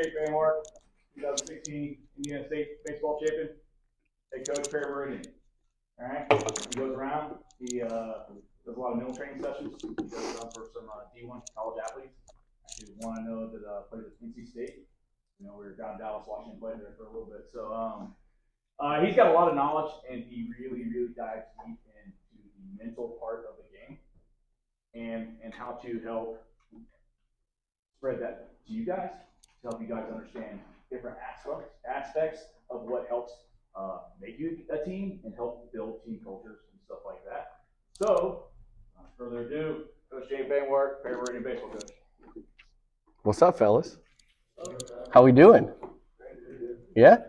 Jake Van Wart, 2016 Indiana State baseball champion. Head coach, Perry Meridian. All right. He goes around. He does a lot of middle training sessions. He does them for some D1 college athletes. Actually, one I know that played at NC State. We were down in Dallas, Washington, played there for a little bit. So he's got a lot of knowledge, and he really, really dives deep into the mental part of the game and how to help spread that to you guys, to help you guys understand different aspects of what helps make you a team and help build team cultures and stuff like that. So, without further ado, Coach Jake Van Wart, Perry Meridian baseball coach. What's up, fellas? How we doing? Yeah?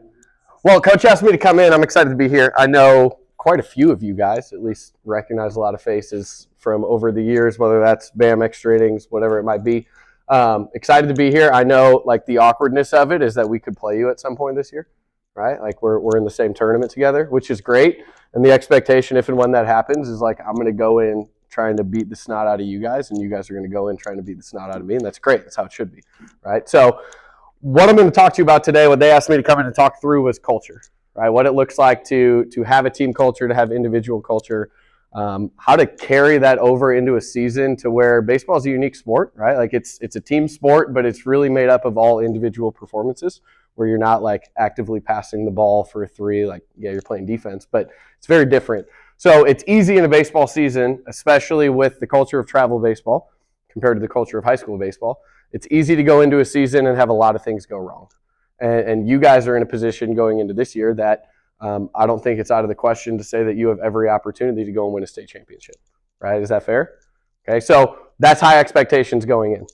Well, Coach asked me to come in. I'm excited to be here. I know quite a few of you guys, at least recognize a lot of faces from over the years, whether that's BAM Extra Innings, whatever it might be. Excited to be here. I know, like, the awkwardness of it is that we could play you at some point this year, right? Like, we're in the same tournament together, which is great. And the expectation, if and when that happens, is like I'm going to go in trying to beat the snot out of you guys, and you guys are going to go in trying to beat the snot out of me, and that's great. That's how it should be, right? So what I'm going to talk to you about today, what they asked me to come in and talk through, was culture, right? What it looks like to have a team culture, to have individual culture, how to carry that over into a season to where baseball is a unique sport, right? Like it's a team sport, but it's really made up of all individual performances where you're not like actively passing the ball for a three, like, yeah, you're playing defense, but it's very different. So it's easy in a baseball season, especially with the culture of travel baseball compared to the culture of high school baseball. It's easy to go into a season and have a lot of things go wrong. And you guys are in a position going into this year that I don't think it's out of the question to say that you have every opportunity to go and win a state championship, right? Is that fair? Okay, so that's high expectations going in.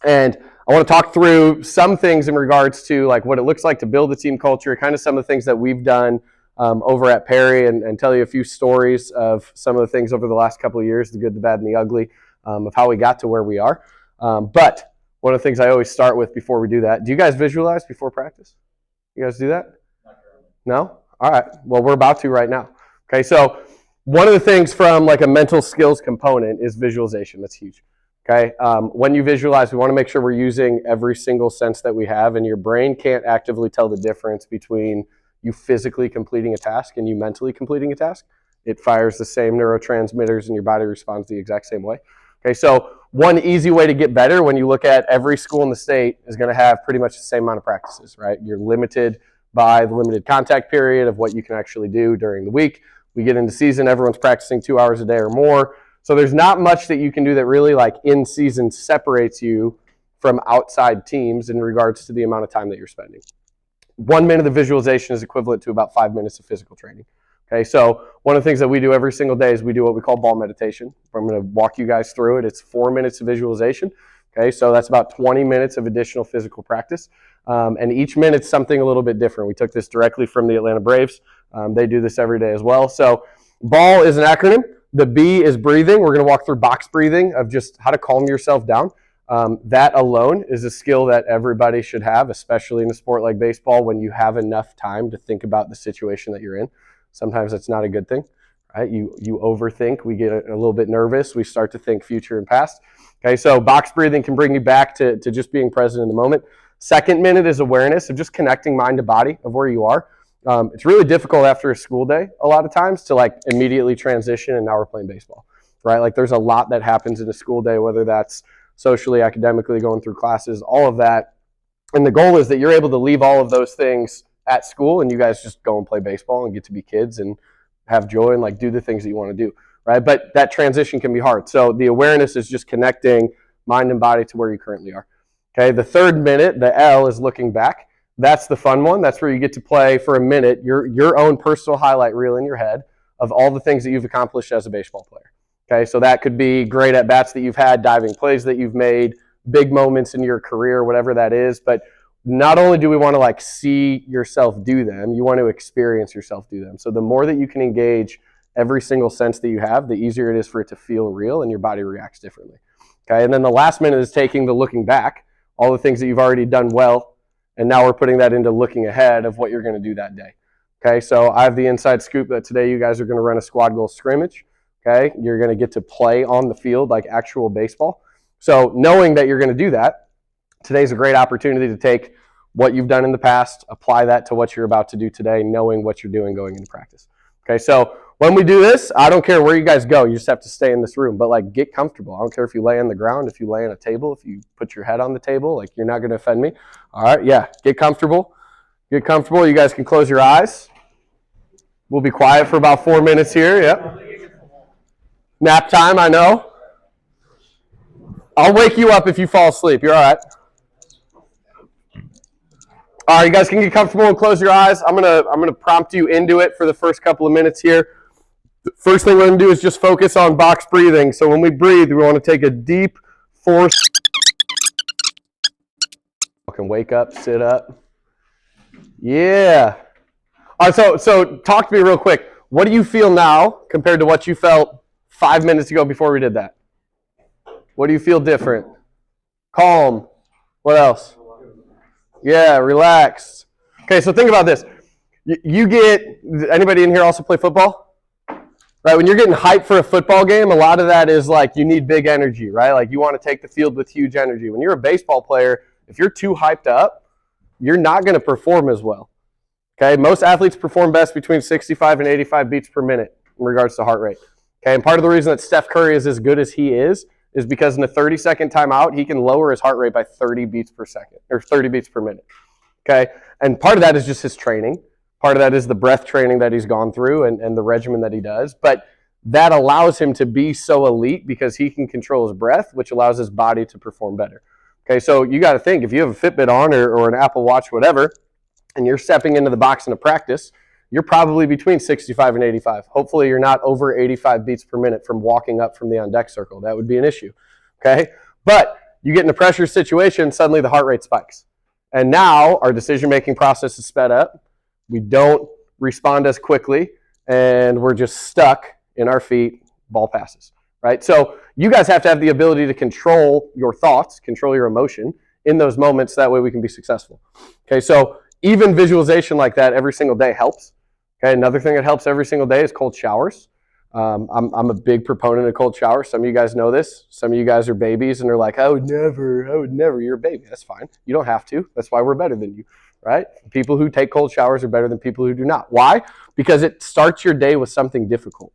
And I want to talk through some things in regards to like what it looks like to build a team culture, kind of some of the things that we've done over at Perry, and tell you a few stories of some of the things over the last couple of years, the good, the bad, and the ugly, of how we got to where we are. But one of the things I always start with before we do that, do you guys visualize before practice? You guys do that? Not currently. No? All right. Well, we're about to right now. Okay, so one of the things from like a mental skills component is visualization. That's huge. Okay, when you visualize, we want to make sure we're using every single sense that we have, and your brain can't actively tell the difference between you physically completing a task and you mentally completing a task. It fires the same neurotransmitters and your body responds the exact same way. Okay, so one easy way to get better when you look at every school in the state is going to have pretty much the same amount of practices, right? You're limited by the limited contact period of what you can actually do during the week. We get into season, everyone's practicing 2 hours a day or more. So there's not much that you can do that really like in season separates you from outside teams in regards to the amount of time that you're spending. 1 minute of visualization is equivalent to about 5 minutes of physical training. Okay, so one of the things that we do every single day is we do what we call ball meditation. I'm going to walk you guys through it. It's 4 minutes of visualization. Okay, so that's about 20 minutes of additional physical practice. And each minute's something a little bit different. We took this directly from the Atlanta Braves. They do this every day as well. So BALL is an acronym. The B is breathing. We're going to walk through box breathing of just how to calm yourself down. That alone is a skill that everybody should have, especially in a sport like baseball when you have enough time to think about the situation that you're in. Sometimes that's not a good thing, right? You overthink. We get a little bit nervous. We start to think future and past. Okay, so box breathing can bring you back to just being present in the moment. Second minute is awareness of just connecting mind to body of where you are. It's really difficult after a school day a lot of times to like immediately transition and now we're playing baseball, right? Like there's a lot that happens in a school day, whether that's socially, academically, going through classes, all of that. And the goal is that you're able to leave all of those things at school and you guys just go and play baseball and get to be kids and have joy and like do the things that you want to do, right? But that transition can be hard. So the awareness is just connecting mind and body to where you currently are. Okay, the third minute, the L, is looking back. That's the fun one. That's where you get to play for a minute your own personal highlight reel in your head of all the things that you've accomplished as a baseball player. Okay, so that could be great at-bats that you've had, diving plays that you've made, big moments in your career, whatever that is. But not only do we want to like see yourself do them, you want to experience yourself do them. So the more that you can engage every single sense that you have, the easier it is for it to feel real and your body reacts differently. Okay, and then the last minute is taking the looking back, all the things that you've already done well, and now we're putting that into looking ahead of what you're going to do that day. Okay, so I have the inside scoop that today you guys are going to run a squad goal scrimmage. Okay, you're going to get to play on the field like actual baseball. So knowing that you're going to do that, today's a great opportunity to take what you've done in the past, apply that to what you're about to do today, knowing what you're doing going into practice. Okay, so when we do this, I don't care where you guys go. You just have to stay in this room. But, like, get comfortable. I don't care if you lay on the ground, if you lay on a table, if you put your head on the table. Like, you're not going to offend me. All right, yeah, get comfortable. Get comfortable. You guys can close your eyes. We'll be quiet for about 4 minutes here. Yep. Nap time, I know. I'll wake you up if you fall asleep. You're all right. All right, you guys can get comfortable and close your eyes. I'm gonna prompt you into it for the first couple of minutes here. The first thing we're gonna do is just focus on box breathing. So when we breathe, we want to take a deep, forced. You can wake up, sit up. Yeah. All right, so talk to me real quick. What do you feel now compared to what you felt 5 minutes ago before we did that? What do you feel different? Calm. What else? Yeah, relaxed. Okay, so think about this. You get, anybody in here also play football? Right, when you're getting hyped for a football game, a lot of that is like you need big energy, right? Like you want to take the field with huge energy. When you're a baseball player, if you're too hyped up, you're not going to perform as well. Okay, most athletes perform best between 65 and 85 beats per minute in regards to heart rate. Okay, and part of the reason that Steph Curry is as good as he is because in a 30-second timeout, he can lower his heart rate by 30 beats per second, or 30 beats per minute. Okay, and part of that is just his training. Part of that is the breath training that he's gone through and the regimen that he does. But that allows him to be so elite because he can control his breath, which allows his body to perform better. Okay, so you got to think, if you have a Fitbit on or an Apple Watch, whatever, and you're stepping into the box in a practice, you're probably between 65 and 85. Hopefully you're not over 85 beats per minute from walking up from the on-deck circle. That would be an issue, okay? But you get in a pressure situation, suddenly the heart rate spikes. And now our decision-making process is sped up. We don't respond as quickly, and we're just stuck in our feet, ball passes, right? So you guys have to have the ability to control your thoughts, control your emotion in those moments. That way we can be successful. Okay, so even visualization like that every single day helps. Okay, another thing that helps every single day is cold showers. I'm a big proponent of cold showers. Some of you guys know this. Some of you guys are babies and they're like, I would never. You're a baby. That's fine. You don't have to. That's why we're better than you, right? People who take cold showers are better than people who do not. Why? Because it starts your day with something difficult,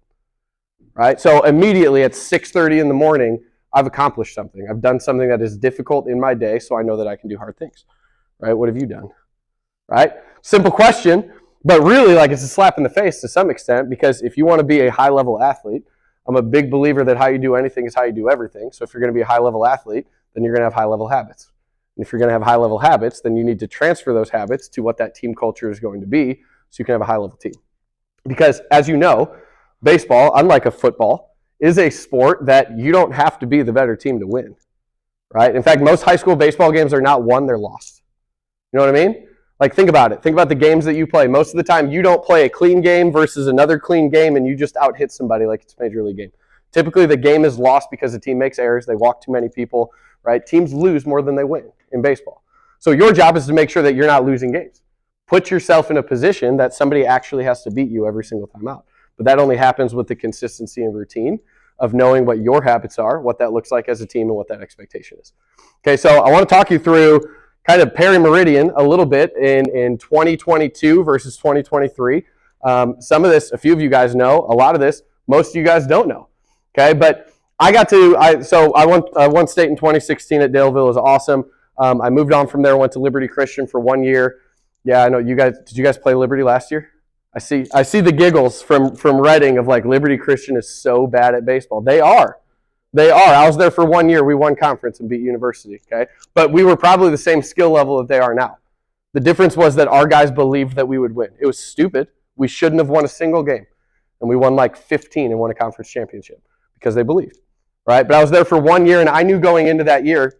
right? So immediately at 6:30 in the morning, I've accomplished something. I've done something that is difficult in my day, so I know that I can do hard things, right? What have you done, right? Simple question. But really, like, it's a slap in the face to some extent, because if you want to be a high-level athlete, I'm a big believer that how you do anything is how you do everything. So if you're going to be a high-level athlete, then you're going to have high-level habits. And if you're going to have high-level habits, then you need to transfer those habits to what that team culture is going to be so you can have a high-level team. Because, as you know, baseball, unlike a football, is a sport that you don't have to be the better team to win, right? In fact, most high school baseball games are not won, they're lost. You know what I mean? Like, think about it. Think about the games that you play. Most of the time, you don't play a clean game versus another clean game, and you just out-hit somebody like it's a major league game. Typically, the game is lost because the team makes errors. They walk too many people, right? Teams lose more than they win in baseball. So your job is to make sure that you're not losing games. Put yourself in a position that somebody actually has to beat you every single time out. But that only happens with the consistency and routine of knowing what your habits are, what that looks like as a team, and what that expectation is. Okay, so I want to talk you through kind of peri-meridian a little bit in 2022 versus 2023. Some of this, a few of you guys know. A lot of this, most of you guys don't know. Okay, but I won state in 2016 at Daleville. It was awesome. I moved on from there, went to Liberty Christian for 1 year. Yeah, I know you guys. Did you guys play Liberty last year? I see the giggles from Reading of like Liberty Christian is so bad at baseball. They are. I was there for 1 year. We won conference and beat University, okay? But we were probably the same skill level that they are now. The difference was that our guys believed that we would win. It was stupid. We shouldn't have won a single game. And we won like 15 and won a conference championship because they believed, right? But I was there for 1 year, and I knew going into that year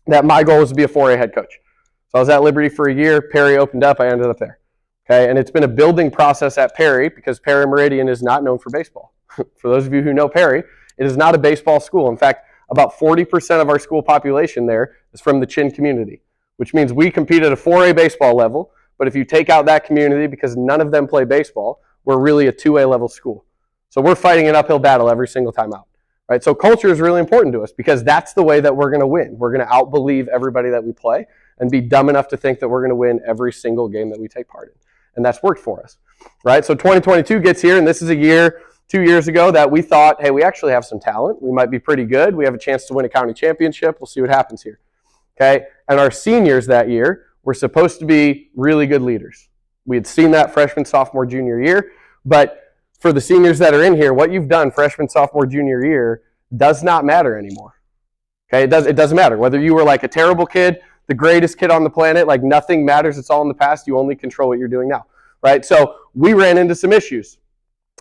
that my goal was to be a 4A head coach. So I was at Liberty for a year. Perry opened up. I ended up there, okay? And it's been a building process at Perry because Perry Meridian is not known for baseball. For those of you who know Perry, it is not a baseball school. In fact, about 40% of our school population there is from the Chin community, which means we compete at a 4A baseball level, but if you take out that community, because none of them play baseball, we're really a 2A level school. So we're fighting an uphill battle every single time out. right? So culture is really important to us because that's the way that we're going to win. We're going to outbelieve everybody that we play and be dumb enough to think that we're going to win every single game that we take part in. And that's worked for us, right? So 2022 gets here, and this is a year, 2 years ago, that we thought, hey, we actually have some talent. We might be pretty good. We have a chance to win a county championship. We'll see what happens here, okay? And our seniors that year were supposed to be really good leaders. We had seen that freshman, sophomore, junior year, but for the seniors that are in here, what you've done freshman, sophomore, junior year does not matter anymore, okay? It doesn't matter. Whether you were like a terrible kid, the greatest kid on the planet, like nothing matters. It's all in the past. You only control what you're doing now, right? So we ran into some issues.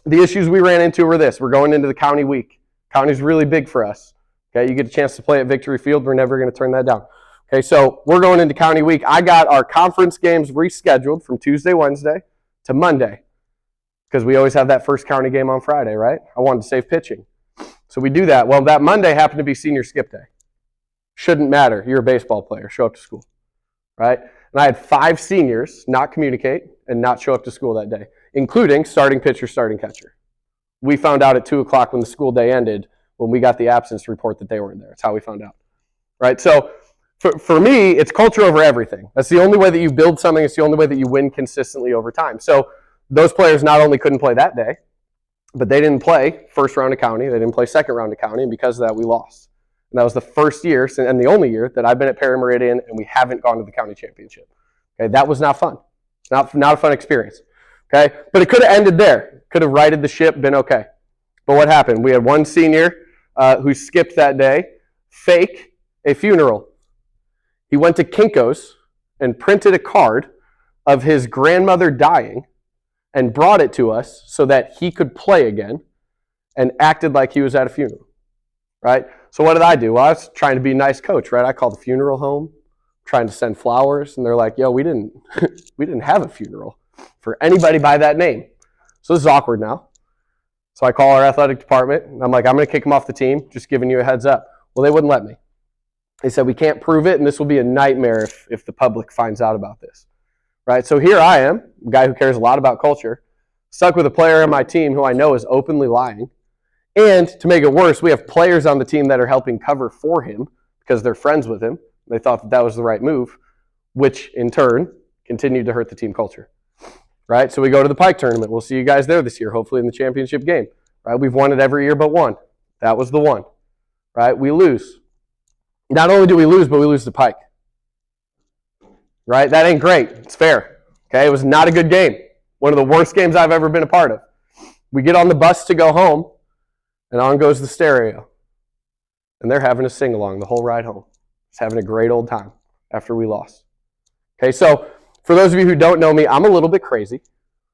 The issues we ran into were this. We're going into the county week. County's really big for us. Okay, you get a chance to play at Victory Field. We're never going to turn that down. Okay, so we're going into county week. I got our conference games rescheduled from Tuesday, Wednesday to Monday because we always have that first county game on Friday, right? I wanted to save pitching. So we do that. Well, that Monday happened to be senior skip day. Shouldn't matter. You're a baseball player. Show up to school, right? And I had 5 seniors not communicate and not show up to school that day, including starting pitcher, starting catcher. We found out at 2 o'clock when the school day ended when we got the absence report that they weren't there. That's how we found out, right? So for me, it's culture over everything. That's the only way that you build something. It's the only way that you win consistently over time. So those players not only couldn't play that day, but they didn't play first round of county. They didn't play second round of county, and because of that, we lost. And that was the first year and the only year that I've been at Perry Meridian and we haven't gone to the county championship. Okay, that was not fun. It's not a fun experience. Okay, but it could have ended there. Could have righted the ship, been okay. But what happened? We had one senior who skipped that day, fake a funeral. He went to Kinko's and printed a card of his grandmother dying and brought it to us so that he could play again and acted like he was at a funeral, right? So what did I do? Well, I was trying to be a nice coach, right? I called the funeral home, trying to send flowers, and they're like, yo, we didn't have a funeral for anybody by that name. So this is awkward now. So I call our athletic department, and I'm like, I'm going to kick him off the team, just giving you a heads up. Well, they wouldn't let me. They said, we can't prove it, and this will be a nightmare if the public finds out about this, right? So here I am, a guy who cares a lot about culture, stuck with a player on my team who I know is openly lying. And to make it worse, we have players on the team that are helping cover for him because they're friends with him. They thought that was the right move, which in turn continued to hurt the team culture, right? So we go to the Pike tournament. We'll see you guys there this year, hopefully in the championship game, right? We've won it every year but one. That was the one, right? We lose. Not only do we lose, but we lose to Pike, right? That ain't great. It's fair, okay? It was not a good game. One of the worst games I've ever been a part of. We get on the bus to go home, and on goes the stereo. And they're having a sing-along the whole ride home. Just having a great old time after we lost. Okay, so for those of you who don't know me, I'm a little bit crazy.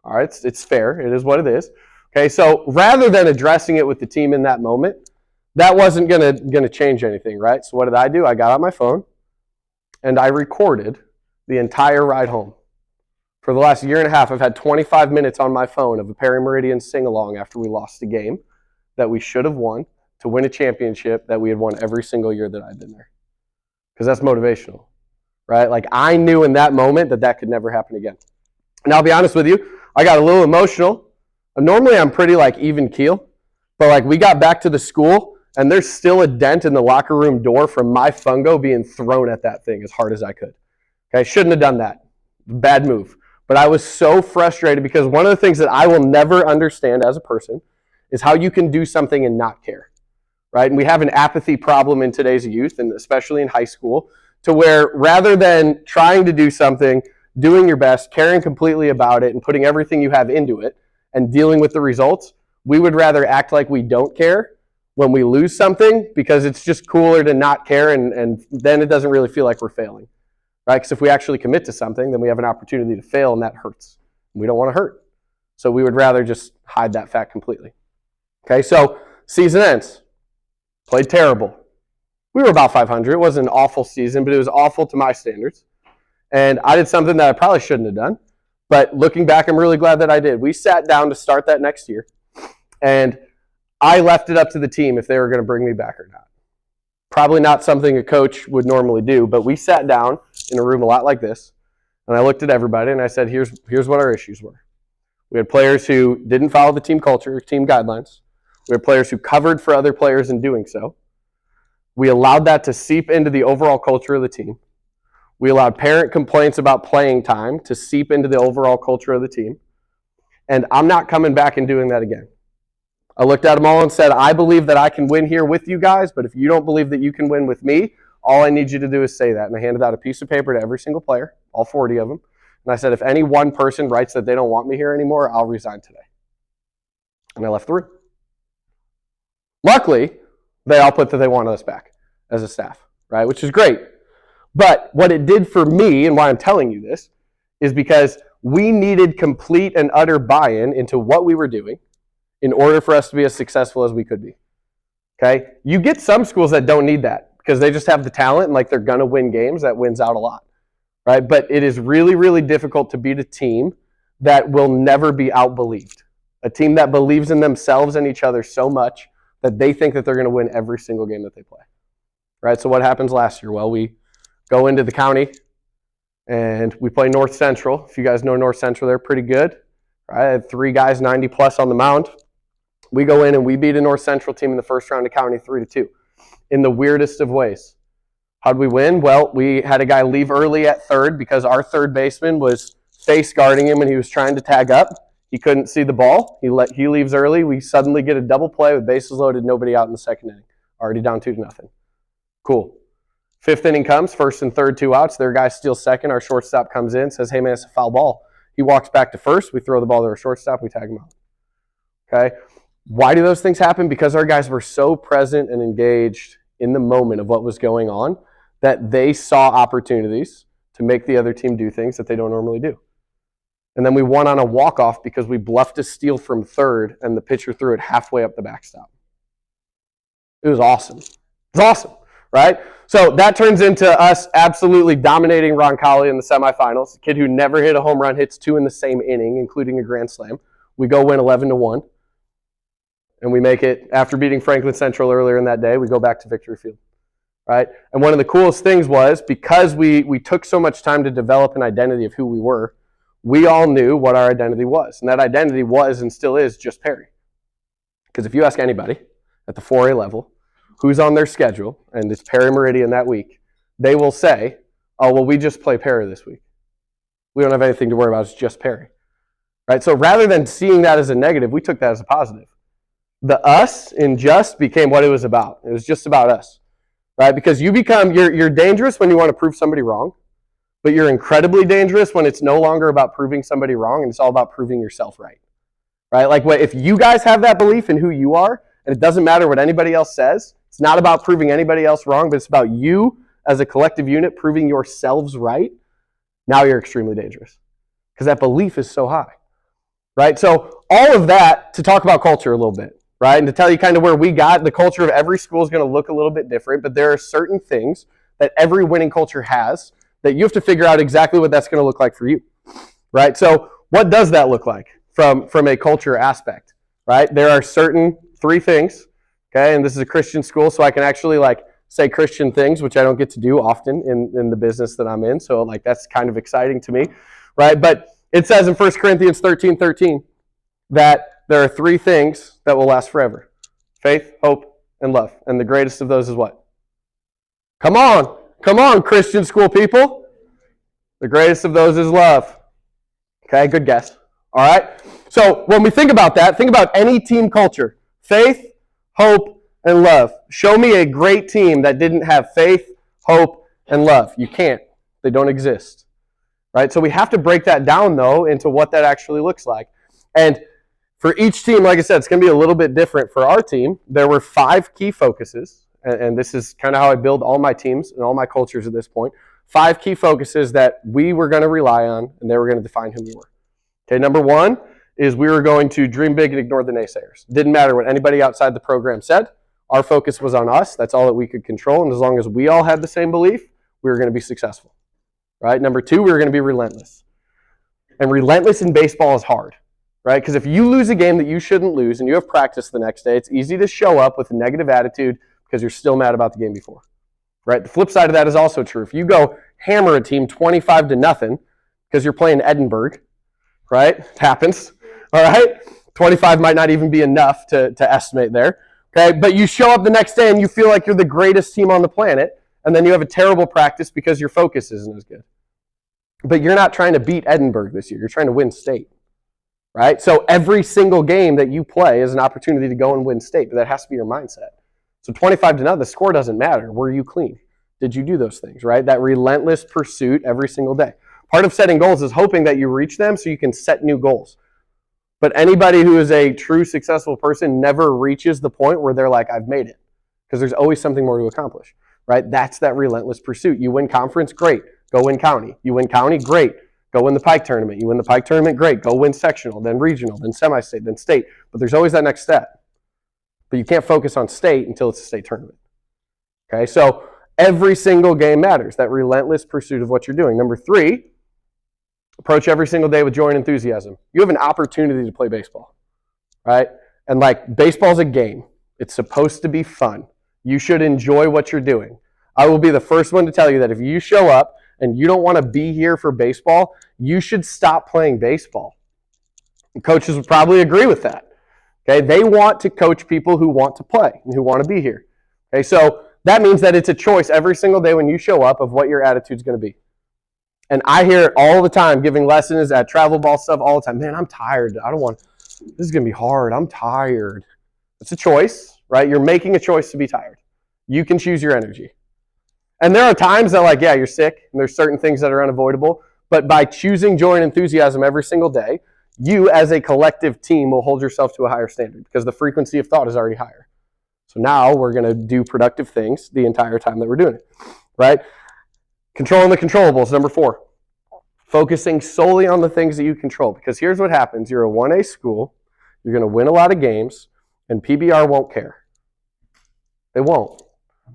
All right, it's fair. It is what it is. Okay, so rather than addressing it with the team in that moment, that wasn't gonna change anything, right? So what did I do? I got on my phone, and I recorded the entire ride home. For the last year and a half, I've had 25 minutes on my phone of a Perry Meridian sing-along after we lost the game that we should have won to win a championship that we had won every single year that I've been there. Because that's motivational, right? Like I knew in that moment that could never happen again. And I'll be honest with you, I got a little emotional. Normally I'm pretty like even keel, but like we got back to the school and there's still a dent in the locker room door from my fungo being thrown at that thing as hard as I could. Okay, shouldn't have done that. Bad move. But I was so frustrated because one of the things that I will never understand as a person is how you can do something and not care, right? And we have an apathy problem in today's youth, and especially in high school, to where rather than trying to do something, doing your best, caring completely about it, and putting everything you have into it, and dealing with the results, we would rather act like we don't care when we lose something because it's just cooler to not care, and then it doesn't really feel like we're failing, right? Because if we actually commit to something, then we have an opportunity to fail, and that hurts. We don't want to hurt. So we would rather just hide that fact completely. Okay, so season ends. Played terrible. We were about 500. It wasn't an awful season, but it was awful to my standards. And I did something that I probably shouldn't have done. But looking back, I'm really glad that I did. We sat down to start that next year. And I left it up to the team if they were going to bring me back or not. Probably not something a coach would normally do, but we sat down in a room a lot like this. And I looked at everybody and I said, here's what our issues were. We had players who didn't follow the team culture, team guidelines. We had players who covered for other players in doing so. We allowed that to seep into the overall culture of the team. We allowed parent complaints about playing time to seep into the overall culture of the team. And I'm not coming back and doing that again. I looked at them all and said, I believe that I can win here with you guys, but if you don't believe that you can win with me, all I need you to do is say that. And I handed out a piece of paper to every single player, all 40 of them. And I said, if any one person writes that they don't want me here anymore, I'll resign today. And I left the room. Luckily, they all put that they wanted us back as a staff, right? Which is great. But what it did for me, and why I'm telling you this, is because we needed complete and utter buy-in into what we were doing in order for us to be as successful as we could be. Okay? You get some schools that don't need that because they just have the talent and like they're going to win games. That wins out a lot, right? But it is really, really difficult to beat a team that will never be out-believed. A team that believes in themselves and each other so much that they think that they're going to win every single game that they play, right? So what happens last year? Well, we go into the county and we play North Central. If you guys know North Central, they're pretty good, right? I had 3 guys 90 plus on the mound. We go in and we beat a North Central team in the first round of county 3-2 in the weirdest of ways. How'd we win? Well, we had a guy leave early at third because our third baseman was face guarding him and he was trying to tag up. He couldn't see the ball. He leaves early. We suddenly get a double play with bases loaded, nobody out in the second inning. Already down 2-0. Cool. 5th inning comes, first and third, 2 outs. Their guy steals second. Our shortstop comes in, says, hey man, it's a foul ball. He walks back to first. We throw the ball to our shortstop. We tag him out. Okay? Why do those things happen? Because our guys were so present and engaged in the moment of what was going on that they saw opportunities to make the other team do things that they don't normally do. And then we won on a walk-off because we bluffed a steal from third and the pitcher threw it halfway up the backstop. It was awesome. It was awesome, right? So that turns into us absolutely dominating Roncalli in the semifinals. A kid who never hit a home run hits 2 in the same inning, including a grand slam. We go win 11-1. And we make it, after beating Franklin Central earlier in that day, we go back to Victory Field, right? And one of the coolest things was, because we took so much time to develop an identity of who we were, we all knew what our identity was. And that identity was and still is just Perry. Because if you ask anybody at the 4A level who's on their schedule, and it's Perry Meridian that week, they will say, oh, well, we just play Perry this week. We don't have anything to worry about, it's just Perry. Right? So rather than seeing that as a negative, we took that as a positive. The us in just became what it was about. It was just about us, right? Because you're dangerous when you want to prove somebody wrong, but you're incredibly dangerous when it's no longer about proving somebody wrong and it's all about proving yourself right, right? Like if you guys have that belief in who you are, and it doesn't matter what anybody else says, it's not about proving anybody else wrong, but it's about you as a collective unit proving yourselves right. Now you're extremely dangerous because that belief is so high, right? So all of that to talk about culture a little bit. Right? And to tell you kind of where we got, the culture of every school is going to look a little bit different, but there are certain things that every winning culture has that you have to figure out exactly what that's going to look like for you. Right? So what does that look like from a culture aspect? Right? There are certain 3 things, okay? And this is a Christian school, so I can actually say Christian things, which I don't get to do often in the business that I'm in. So that's kind of exciting to me. Right? But it says in 1 Corinthians 13:13 that there are 3 things that will last forever. Faith, hope, and love. And the greatest of those is what? Come on, Christian school people. The greatest of those is love. Okay, good guess. All right? So when we think about that, think about any team culture. Faith, hope, and love. Show me a great team that didn't have faith, hope, and love. You can't. They don't exist. Right? So we have to break that down, though, into what that actually looks like. And for each team, like I said, it's going to be a little bit different. For our team, there were 5 key focuses, and this is kind of how I build all my teams and all my cultures at this point. 5 key focuses that we were going to rely on, and they were going to define who we were. Okay, number 1 is we were going to dream big and ignore the naysayers. Didn't matter what anybody outside the program said. Our focus was on us. That's all that we could control, and as long as we all had the same belief, we were going to be successful. Right? Number 2, we were going to be relentless. And relentless in baseball is hard. Right? Because if you lose a game that you shouldn't lose and you have practice the next day, it's easy to show up with a negative attitude because you're still mad about the game before. Right? The flip side of that is also true. If you go hammer a team 25-0 because you're playing Edinburgh, right? It happens. All right? 25 might not even be enough to estimate there. Okay, but you show up the next day and you feel like you're the greatest team on the planet, and then you have a terrible practice because your focus isn't as good. But you're not trying to beat Edinburgh this year. You're trying to win state, right? So every single game that you play is an opportunity to go and win state, but that has to be your mindset. So 25-0, the score doesn't matter. Were you clean? Did you do those things, right? That relentless pursuit every single day. Part of setting goals is hoping that you reach them so you can set new goals. But anybody who is a true successful person never reaches the point where they're like, I've made it. Because there's always something more to accomplish, right? That's that relentless pursuit. You win conference, great. Go win county. You win county, great. Go win the Pike tournament. You win the Pike tournament, great. Go win sectional, then regional, then semi-state, then state. But there's always that next step. But you can't focus on state until it's a state tournament. Okay, so every single game matters. That relentless pursuit of what you're doing. Number 3, approach every single day with joy and enthusiasm. You have an opportunity to play baseball, right? And like, baseball's a game. It's supposed to be fun. You should enjoy what you're doing. I will be the first one to tell you that if you show up and you don't want to be here for baseball, you should stop playing baseball. And coaches would probably agree with that. Okay, they want to coach people who want to play and who want to be here. Okay, so that means that it's a choice every single day when you show up of what your attitude's going to be. And I hear it all the time, giving lessons at travel ball stuff all the time. Man, I'm tired. I don't want, this is going to be hard. I'm tired. It's a choice, right? You're making a choice to be tired. You can choose your energy. And there are times that, like, yeah, you're sick, and there's certain things that are unavoidable. But by choosing joy and enthusiasm every single day, you as a collective team will hold yourself to a higher standard because the frequency of thought is already higher. So now we're going to do productive things the entire time that we're doing it, right? Controlling the controllables, number 4. Focusing solely on the things that you control. Because here's what happens. You're a 1A school. You're going to win a lot of games, and PBR won't care. They won't.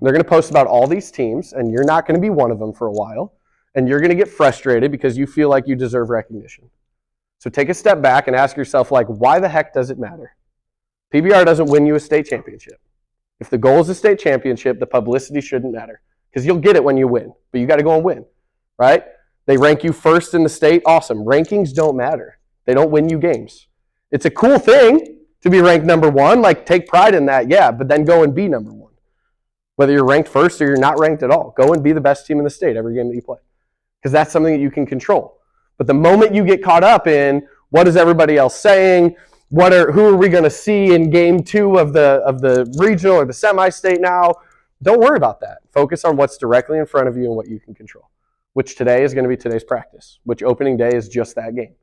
They're going to post about all these teams, and you're not going to be one of them for a while, and you're going to get frustrated because you feel like you deserve recognition. So take a step back and ask yourself, like, why the heck does it matter? PBR doesn't win you a state championship. If the goal is a state championship, the publicity shouldn't matter because you'll get it when you win, but you got to go and win, right? They rank you first in the state. Awesome. Rankings don't matter. They don't win you games. It's a cool thing to be ranked number 1. Like, take pride in that, yeah, but then go and be number 1. Whether you're ranked first or you're not ranked at all, go and be the best team in the state every game that you play because that's something that you can control. But the moment you get caught up in what is everybody else saying, who are we going to see in game 2 of the regional or the semi-state now, don't worry about that. Focus on what's directly in front of you and what you can control, which today is going to be today's practice, which opening day is just that game,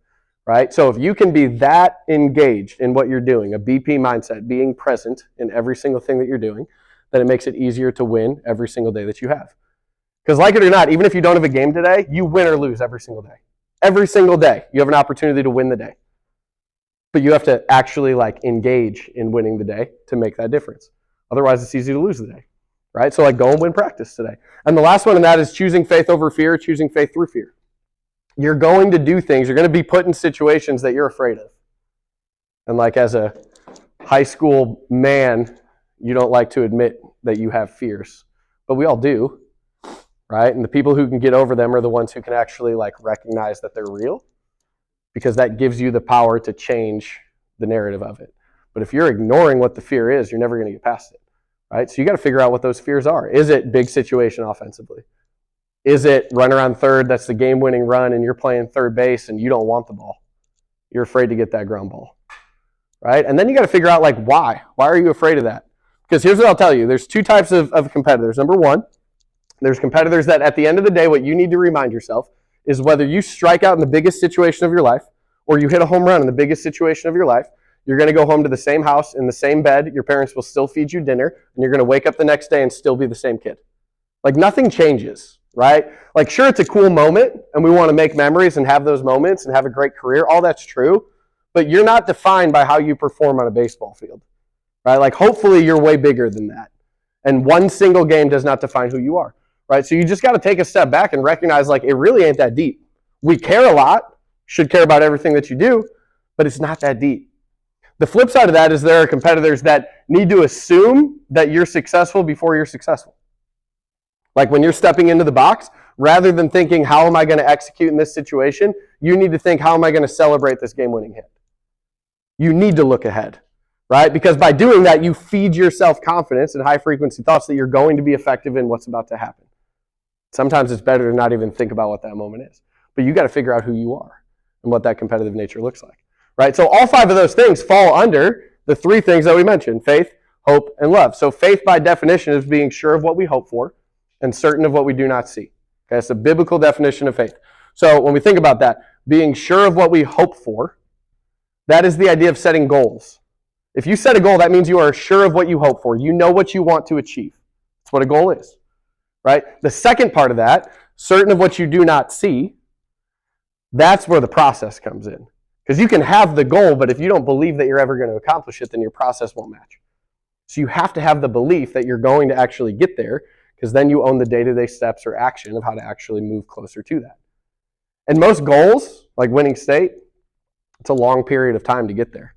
right? So if you can be that engaged in what you're doing, a BP mindset, being present in every single thing that you're doing, then it makes it easier to win every single day that you have. Because like it or not, even if you don't have a game today, you win or lose every single day. Every single day, you have an opportunity to win the day. But you have to actually like engage in winning the day to make that difference. Otherwise, it's easy to lose the day, right? So like go and win practice today. And the last one in that is choosing faith over fear, choosing faith through fear. You're going to do things, you're going to be put in situations that you're afraid of. And like as a high school man, you don't like to admit that you have fears, but we all do, right? And the people who can get over them are the ones who can actually like recognize that they're real, because that gives you the power to change the narrative of it. But if you're ignoring what the fear is, you're never going to get past it, right? So you got to figure out what those fears are. Is it big situation offensively? Is it run around third, that's the game-winning run, and you're playing third base and you don't want the ball? You're afraid to get that ground ball, right? And then you got to figure out like why. Why are you afraid of that? Because here's what I'll tell you. There's 2 types of competitors. Number 1, there's competitors that at the end of the day, what you need to remind yourself is whether you strike out in the biggest situation of your life or you hit a home run in the biggest situation of your life, you're going to go home to the same house, in the same bed, your parents will still feed you dinner, and you're going to wake up the next day and still be the same kid. Like nothing changes, right? Like sure, it's a cool moment, and we want to make memories and have those moments and have a great career. All that's true, but you're not defined by how you perform on a baseball field. Right? Like hopefully you're way bigger than that. And one single game does not define who you are. Right? So you just got to take a step back and recognize like it really ain't that deep. We care a lot, should care about everything that you do, but it's not that deep. The flip side of that is there are competitors that need to assume that you're successful before you're successful. Like when you're stepping into the box, rather than thinking, how am I going to execute in this situation, you need to think, how am I going to celebrate this game-winning hit? You need to look ahead, right? Because by doing that, you feed yourself confidence and high-frequency thoughts that you're going to be effective in what's about to happen. Sometimes it's better to not even think about what that moment is. But you got to figure out who you are and what that competitive nature looks like, right? So all 5 of those things fall under the 3 things that we mentioned: faith, hope, and love. So faith, by definition, is being sure of what we hope for and certain of what we do not see. Okay, that's the biblical definition of faith. So when we think about that, being sure of what we hope for, that is the idea of setting goals. If you set a goal, that means you are sure of what you hope for. You know what you want to achieve. That's what a goal is, right? The second part of that, certain of what you do not see, that's where the process comes in. Because you can have the goal, but if you don't believe that you're ever going to accomplish it, then your process won't match. So you have to have the belief that you're going to actually get there, because then you own the day-to-day steps or action of how to actually move closer to that. And most goals, like winning state, it's a long period of time to get there.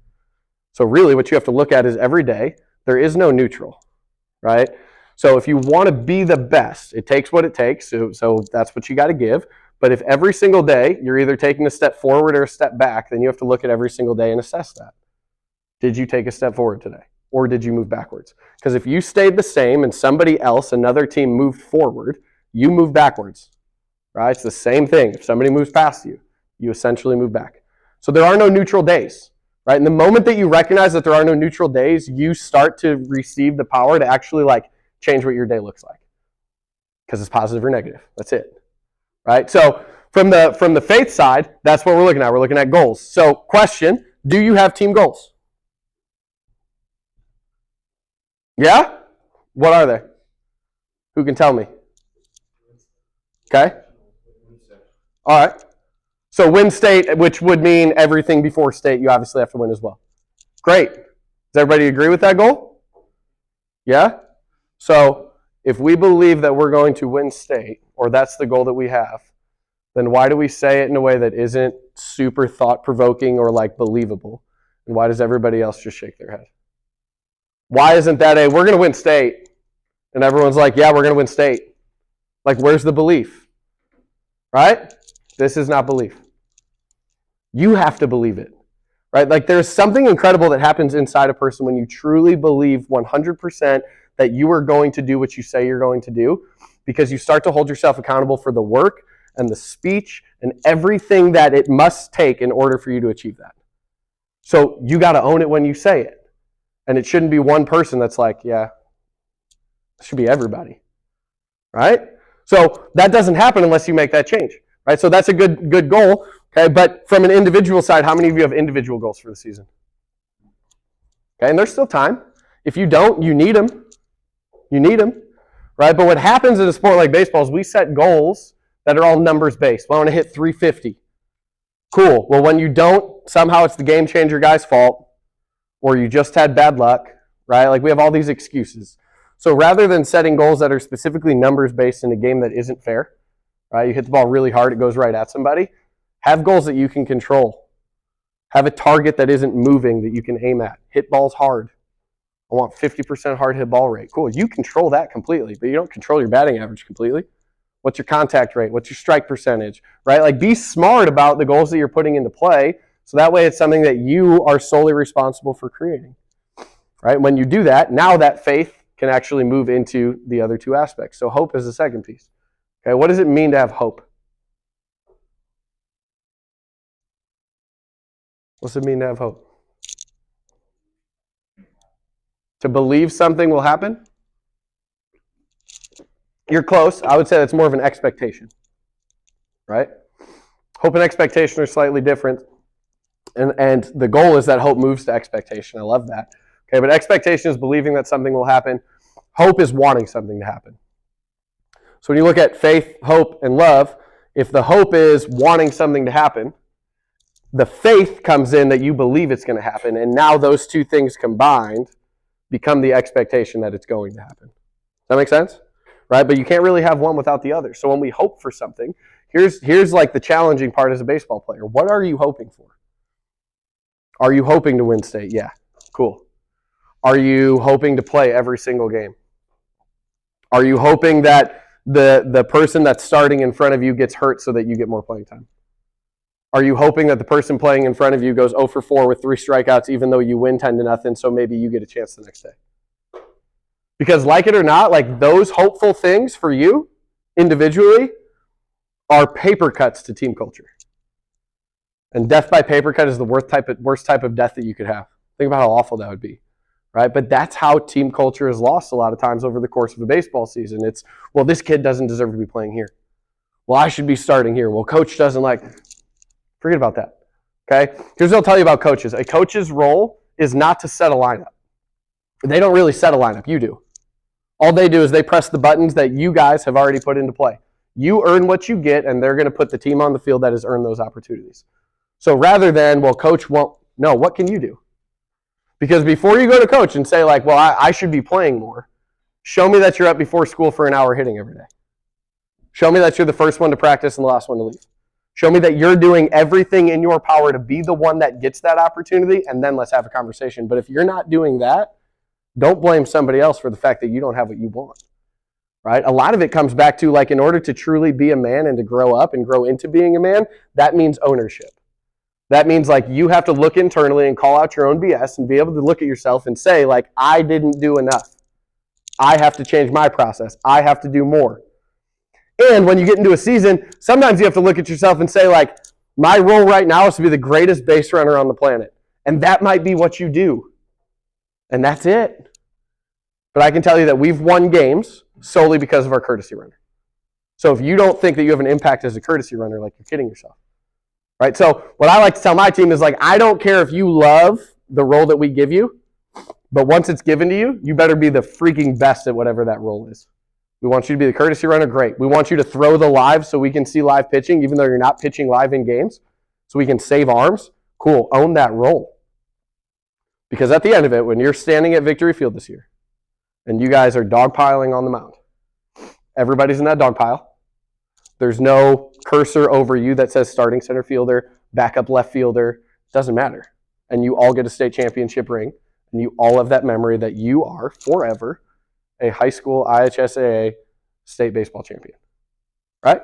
So really what you have to look at is every day, there is no neutral, right? So if you want to be the best, it takes what it takes, so that's what you got to give. But if every single day you're either taking a step forward or a step back, then you have to look at every single day and assess that. Did you take a step forward today? Or did you move backwards? Because if you stayed the same and somebody else, another team, moved forward, you move backwards, right? It's the same thing. If somebody moves past you, you essentially move back. So there are no neutral days, right? And the moment that you recognize that there are no neutral days, you start to receive the power to actually change what your day looks like. Because it's positive or negative. That's it, right? So from the faith side, that's what we're looking at. We're looking at goals. So question, do you have team goals? Yeah? What are they? Who can tell me? Okay. All right. So win state, which would mean everything before state, you obviously have to win as well. Great. Does everybody agree with that goal? Yeah? So if we believe that we're going to win state, or that's the goal that we have, then why do we say it in a way that isn't super thought-provoking or believable? And why does everybody else just shake their head? Why isn't that we're going to win state? And everyone's like, yeah, we're going to win state. Where's the belief? Right? This is not belief. You have to believe it. Right? There's something incredible that happens inside a person when you truly believe 100% that you are going to do what you say you're going to do, because you start to hold yourself accountable for the work and the speech and everything that it must take in order for you to achieve that. So you got to own it when you say it. And it shouldn't be one person that's yeah, it should be everybody, right? So that doesn't happen unless you make that change, right? So that's a good goal, okay? But from an individual side, how many of you have individual goals for the season? Okay, and there's still time. If you don't, you need them. You need them, right? But what happens in a sport like baseball is we set goals that are all numbers-based. Well, I want to hit 350. Cool. Well, when you don't, somehow it's the game changer guy's fault, or you just had bad luck, right? We have all these excuses. So rather than setting goals that are specifically numbers-based in a game that isn't fair, right? You hit the ball really hard, it goes right at somebody. Have goals that you can control. Have a target that isn't moving that you can aim at. Hit balls hard. I want 50% hard hit ball rate. Cool. You control that completely, but you don't control your batting average completely. What's your contact rate? What's your strike percentage, right? Be smart about the goals that you're putting into play, so that way it's something that you are solely responsible for creating, right? When you do that, now that faith can actually move into the other 2 aspects. So hope is the second piece. Okay, what does it mean to have hope? What's it mean to have hope? To believe something will happen? You're close. I would say that's more of an expectation, right? Hope and expectation are slightly different. And the goal is that hope moves to expectation. I love that. Okay, but expectation is believing that something will happen. Hope is wanting something to happen. So when you look at faith, hope, and love, if the hope is wanting something to happen, the faith comes in that you believe it's going to happen, and now those 2 things combined become the expectation that it's going to happen. Does that make sense? Right? But you can't really have one without the other. So when we hope for something, here's the challenging part as a baseball player. What are you hoping for? Are you hoping to win state? Yeah. Cool. Are you hoping to play every single game? Are you hoping that the person that's starting in front of you gets hurt so that you get more playing time? Are you hoping that the person playing in front of you goes 0 for 4 with 3 strikeouts even though you win 10-0, so maybe you get a chance the next day? Because like it or not, like those hopeful things for you individually are paper cuts to team culture. And death by paper cut is the worst type of death that you could have. Think about how awful that would be, right? But that's how team culture is lost a lot of times over the course of a baseball season. It's, well, this kid doesn't deserve to be playing here. Well, I should be starting here. Well, coach doesn't like. Forget about that, okay? Here's what I'll tell you about coaches. A coach's role is not to set a lineup. They don't really set a lineup. You do. All they do is they press the buttons that you guys have already put into play. You earn what you get, and they're going to put the team on the field that has earned those opportunities. So rather than, well, coach won't, no, what can you do? Because before you go to coach and say, like, well, I should be playing more, show me that you're up before school for an hour hitting every day. Show me that you're the first one to practice and the last one to leave. Show me that you're doing everything in your power to be the one that gets that opportunity, and then let's have a conversation. But if you're not doing that, don't blame somebody else for the fact that you don't have what you want, right? A lot of it comes back to, like, in order to truly be a man and to grow up and grow into being a man, that means ownership. That means, like, you have to look internally and call out your own BS and be able to look at yourself and say, like, I didn't do enough. I have to change my process. I have to do more. And when you get into a season, sometimes you have to look at yourself and say, like, my role right now is to be the greatest base runner on the planet. And that might be what you do. And that's it. But I can tell you that we've won games solely because of our courtesy runner. So if you don't think that you have an impact as a courtesy runner, like, you're kidding yourself. Right? So what I like to tell my team is, like, I don't care if you love the role that we give you, but once it's given to you, you better be the freaking best at whatever that role is. We want you to be the courtesy runner, great. We want you to throw the live so we can see live pitching, even though you're not pitching live in games, so we can save arms. Cool, own that role. Because at the end of it, when you're standing at Victory Field this year, and you guys are dogpiling on the mound, everybody's in that dog pile. There's no cursor over you that says starting center fielder, backup left fielder, doesn't matter. And you all get a state championship ring, and you all have that memory that you are forever a high school IHSAA state baseball champion, right?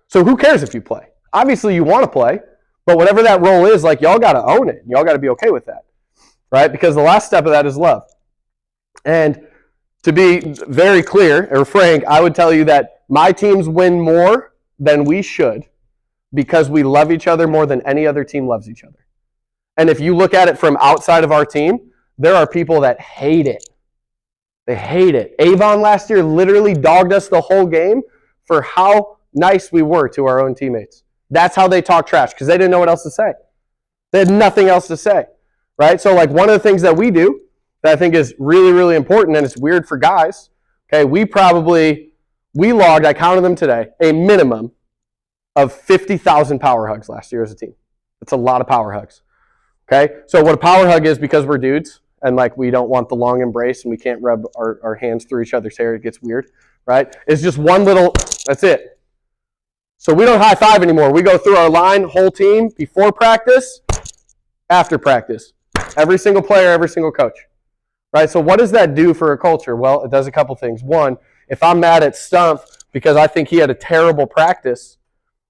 So who cares if you play? Obviously you want to play, but whatever that role is, like, y'all got to own it. Y'all got to be okay with that, right? Because the last step of that is love. And to be very clear or frank, I would tell you that my teams win more than we should because we love each other more than any other team loves each other. And if you look at it from outside of our team, there are people that hate it. They hate it. Avon last year literally dogged us the whole game for how nice we were to our own teammates. That's how they talk trash, because they didn't know what else to say. They had nothing else to say, right? So, like, one of the things that we do that I think is really, really important, and it's weird for guys, okay, we logged, I counted them today, a minimum of 50,000 power hugs last year as a team. That's a lot of power hugs, okay? So what a power hug is, because we're dudes, and, like, we don't want the long embrace and we can't rub our hands through each other's hair, it gets weird, right? It's just one little, that's it. So we don't high five anymore. We go through our line, whole team, before practice, after practice. Every single player, every single coach, right? So what does that do for a culture? Well, it does a couple things. One, if I'm mad at Stump because I think he had a terrible practice,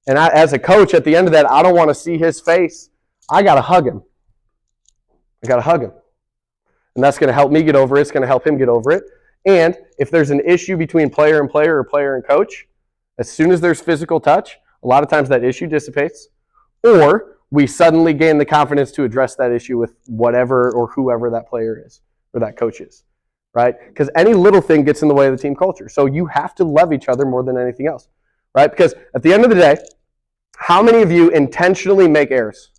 and as a coach, at the end of that, I don't want to see his face, I got to hug him. I got to hug him. And that's going to help me get over it. It's going to help him get over it. And if there's an issue between player and player or player and coach, as soon as there's physical touch, a lot of times that issue dissipates. Or we suddenly gain the confidence to address that issue with whatever or whoever that player is or that coach is, right? Because any little thing gets in the way of the team culture. So you have to love each other more than anything else, right? Because at the end of the day, how many of you intentionally make errors?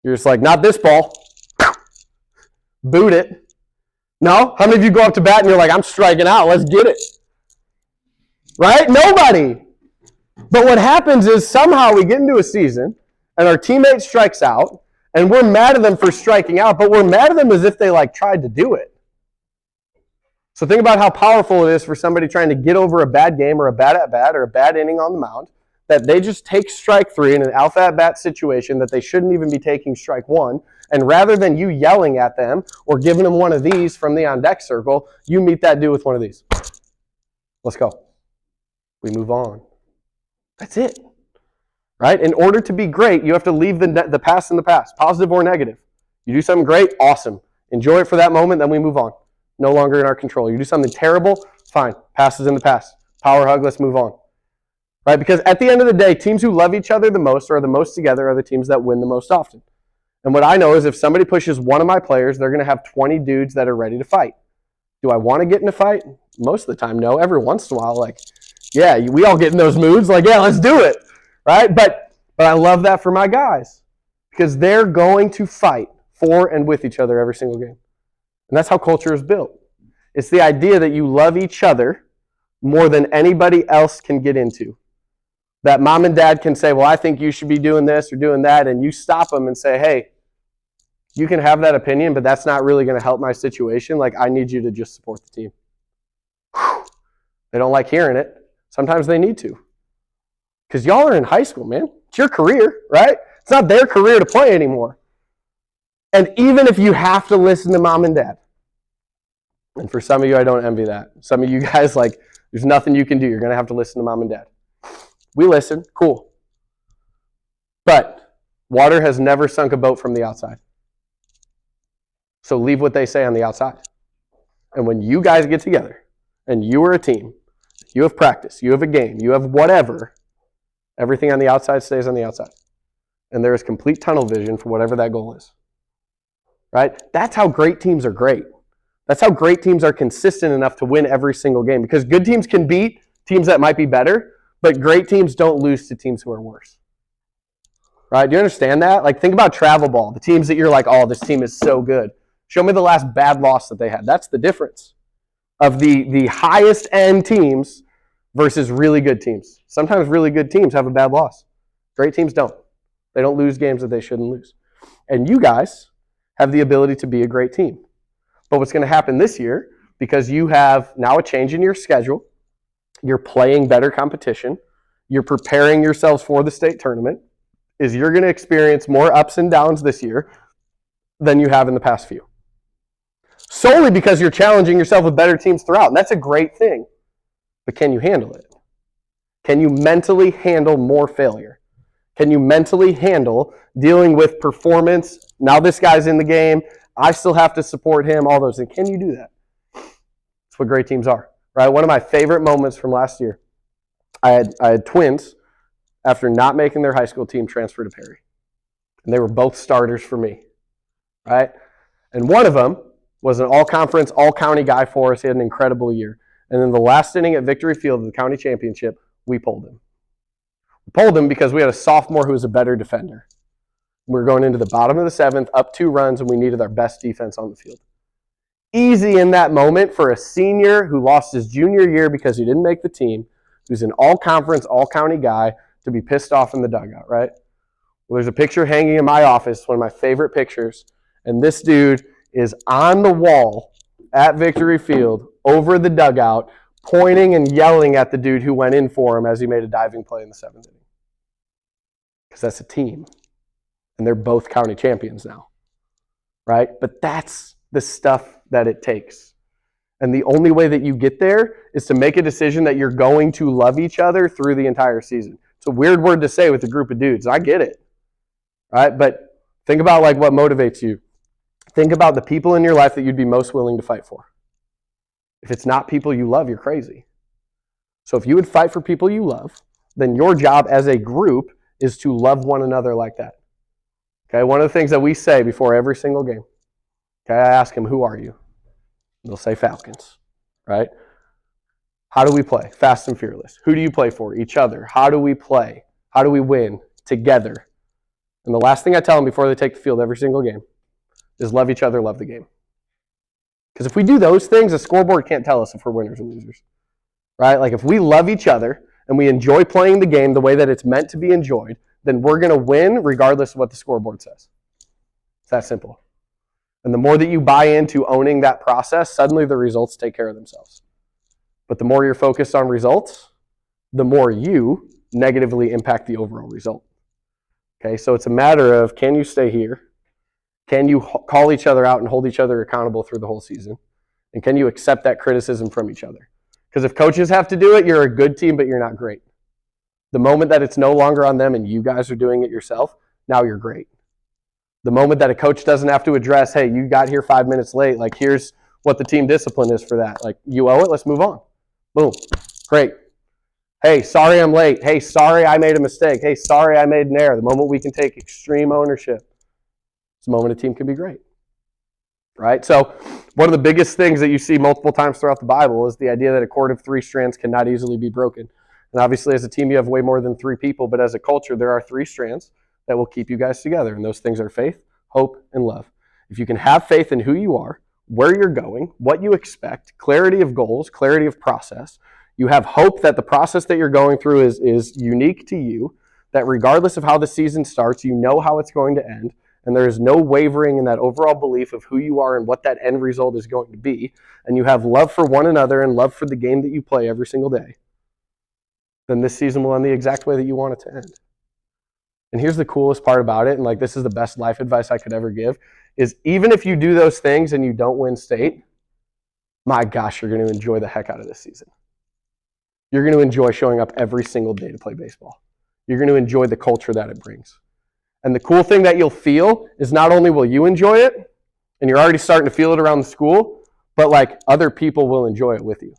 You're just like, not this ball. Boot it. No? How many of you go up to bat and you're like, I'm striking out, let's get it? Right? Nobody. But what happens is somehow we get into a season and our teammate strikes out and we're mad at them for striking out, but we're mad at them as if they, like, tried to do it. So think about how powerful it is for somebody trying to get over a bad game or a bad at-bat or a bad inning on the mound, that they just take strike 3 in an alpha at-bat situation that they shouldn't even be taking strike 1, and rather than you yelling at them or giving them one of these from the on-deck circle, you meet that dude with one of these. Let's go. We move on. That's it. right? In order to be great, you have to leave the past in the past, positive or negative. You do something great, awesome. Enjoy it for that moment, then we move on. No longer in our control. You do something terrible, fine. Past is in the past. Power hug, let's move on. Right? Because at the end of the day, teams who love each other the most or are the most together are the teams that win the most often. And what I know is if somebody pushes one of my players, they're going to have 20 dudes that are ready to fight. Do I want to get in a fight? Most of the time, no. Every once in a while, like, yeah, we all get in those moods. Like, yeah, let's do it. Right? But I love that for my guys because they're going to fight for and with each other every single game. And that's how culture is built. It's the idea that you love each other more than anybody else can get into. That mom and dad can say, well, I think you should be doing this or doing that, and you stop them and say, hey, you can have that opinion, but that's not really going to help my situation. Like, I need you to just support the team. Whew. They don't like hearing it. Sometimes they need to. Because y'all are in high school, man. It's your career, right? It's not their career to play anymore. And even if you have to listen to mom and dad, and for some of you, I don't envy that. Some of you guys, like, there's nothing you can do. You're going to have to listen to mom and dad. We listen, cool. But water has never sunk a boat from the outside. So leave what they say on the outside. And when you guys get together and you are a team, you have practice, you have a game, you have whatever, everything on the outside stays on the outside. And there is complete tunnel vision for whatever that goal is. Right? That's how great teams are great. That's how great teams are consistent enough to win every single game. Because good teams can beat teams that might be better, but great teams don't lose to teams who are worse. Right? Do you understand that? Like, think about travel ball. The teams that you're like, oh, this team is so good. Show me the last bad loss that they had. That's the difference of the highest end teams versus really good teams. Sometimes really good teams have a bad loss. Great teams don't. They don't lose games that they shouldn't lose. And you guys have the ability to be a great team. But what's going to happen this year, because you have now a change in your schedule, you're playing better competition, you're preparing yourselves for the state tournament, is you're going to experience more ups and downs this year than you have in the past few. Solely because you're challenging yourself with better teams throughout. And that's a great thing. But can you handle it? Can you mentally handle more failure? Can you mentally handle dealing with performance? Now this guy's in the game. I still have to support him, all those things. Can you do that? That's what great teams are. Right? One of my favorite moments from last year, I had twins after not making their high school team transfer to Perry. And they were both starters for me. Right? And one of them was an all-conference, all-county guy for us. He had an incredible year. And in the last inning at Victory Field of the county championship, we pulled him. We pulled him because we had a sophomore who was a better defender. We were going into the bottom of the seventh, up 2 runs, and we needed our best defense on the field. Easy in that moment for a senior who lost his junior year because he didn't make the team, who's an all-conference, all-county guy, to be pissed off in the dugout, right? Well, there's a picture hanging in my office, one of my favorite pictures, and this dude is on the wall at Victory Field over the dugout, pointing and yelling at the dude who went in for him as he made a diving play in the 7th inning. Because that's a team. And they're both county champions now. Right? But that's the stuff that it takes. And the only way that you get there is to make a decision that you're going to love each other through the entire season. It's a weird word to say with a group of dudes. I get it. Right? But think about like what motivates you. Think about the people in your life that you'd be most willing to fight for. If it's not people you love, you're crazy. So if you would fight for people you love, then your job as a group is to love one another like that. Okay, one of the things that we say before every single game, okay, I ask them, who are you? They'll say Falcons, right? How do we play? Fast and fearless. Who do you play for? Each other. How do we play? How do we win? Together. And the last thing I tell them before they take the field every single game is love each other, love the game. Because if we do those things, the scoreboard can't tell us if we're winners or losers. Right? Like if we love each other and we enjoy playing the game the way that it's meant to be enjoyed, then we're going to win regardless of what the scoreboard says. It's that simple. And the more that you buy into owning that process, suddenly the results take care of themselves. But the more you're focused on results, the more you negatively impact the overall result. Okay, so it's a matter of, can you stay here? Can you call each other out and hold each other accountable through the whole season? And can you accept that criticism from each other? Because if coaches have to do it, you're a good team, but you're not great. The moment that it's no longer on them and you guys are doing it yourself, now you're great. The moment that a coach doesn't have to address, hey, you got here 5 minutes late, like here's what the team discipline is for that. Like, you owe it, let's move on. Boom. Great. Hey, sorry I'm late. Hey, sorry I made a mistake. Hey, sorry I made an error. The moment we can take extreme ownership, it's the moment a team can be great. Right? So one of the biggest things that you see multiple times throughout the Bible is the idea that a cord of 3 strands cannot easily be broken. And obviously as a team you have way more than 3 people, but as a culture there are 3 strands that will keep you guys together. And those things are faith, hope, and love. If you can have faith in who you are, where you're going, what you expect, clarity of goals, clarity of process, you have hope that the process that you're going through is unique to you, that regardless of how the season starts, you know how it's going to end, and there is no wavering in that overall belief of who you are and what that end result is going to be, and you have love for one another and love for the game that you play every single day, then this season will end the exact way that you want it to end. And here's the coolest part about it, and like this is the best life advice I could ever give, is even if you do those things and you don't win state, my gosh, you're going to enjoy the heck out of this season. You're going to enjoy showing up every single day to play baseball. You're going to enjoy the culture that it brings. And the cool thing that you'll feel is not only will you enjoy it, and you're already starting to feel it around the school, but like other people will enjoy it with you.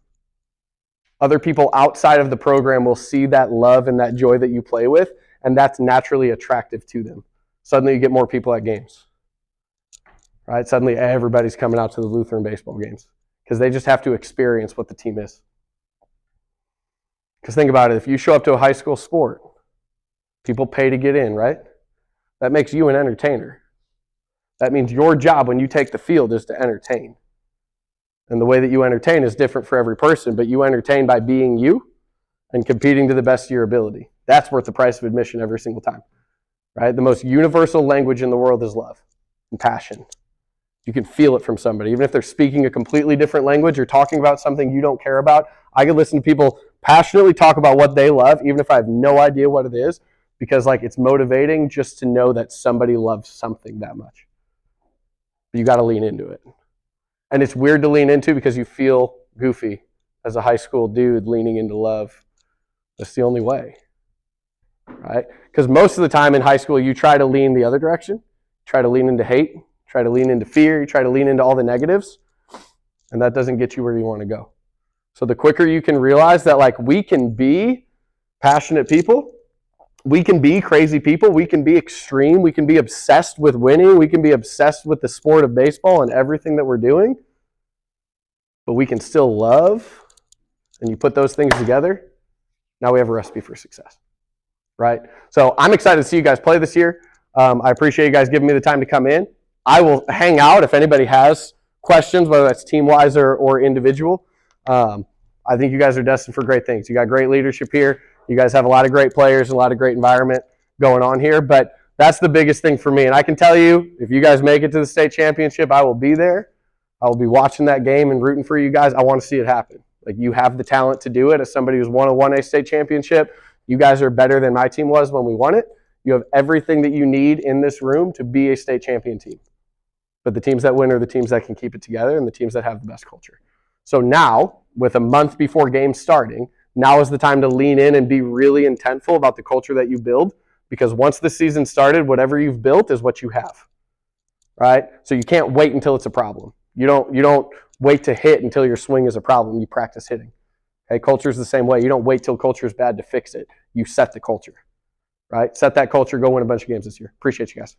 Other people outside of the program will see that love and that joy that you play with, and that's naturally attractive to them. Suddenly you get more people at games. Right? Suddenly everybody's coming out to the Lutheran baseball games because they just have to experience what the team is. Because think about it, if you show up to a high school sport, people pay to get in, right? That makes you an entertainer. That means your job when you take the field is to entertain. And the way that you entertain is different for every person, but you entertain by being you and competing to the best of your ability. That's worth the price of admission every single time, right? The most universal language in the world is love and passion. You can feel it from somebody. Even if they're speaking a completely different language or talking about something you don't care about, I can listen to people passionately talk about what they love, even if I have no idea what it is, because like it's motivating just to know that somebody loves something that much. But you got to lean into it. And it's weird to lean into because you feel goofy as a high school dude leaning into love. That's the only way, right? Because most of the time in high school, you try to lean the other direction, try to lean into hate, try to lean into fear, you try to lean into all the negatives, and that doesn't get you where you want to go. So the quicker you can realize that like we can be passionate people, we can be crazy people, we can be extreme, we can be obsessed with winning, we can be obsessed with the sport of baseball and everything that we're doing, but we can still love, and you put those things together, now we have a recipe for success, right? So I'm excited to see you guys play this year. I appreciate you guys giving me the time to come in. I will hang out if anybody has questions, whether that's team-wise or individual. I think you guys are destined for great things. You got great leadership here. You guys have a lot of great players, a lot of great environment going on here, but that's the biggest thing for me. And I can tell you, if you guys make it to the state championship, I will be there. I will be watching that game and rooting for you guys. I want to see it happen. Like, you have the talent to do it. As somebody who's won a 1A state championship, you guys are better than my team was when we won it. You have everything that you need in this room to be a state champion team. But the teams that win are the teams that can keep it together and the teams that have the best culture. So now, with a month before games starting, now is the time to lean in and be really intentful about the culture that you build, because once the season started, whatever you've built is what you have, right? So you can't wait until it's a problem. You don't wait to hit until your swing is a problem. You practice hitting. Okay, culture is the same way. You don't wait till culture is bad to fix it. You set the culture, right? Set that culture, go win a bunch of games this year. Appreciate you guys.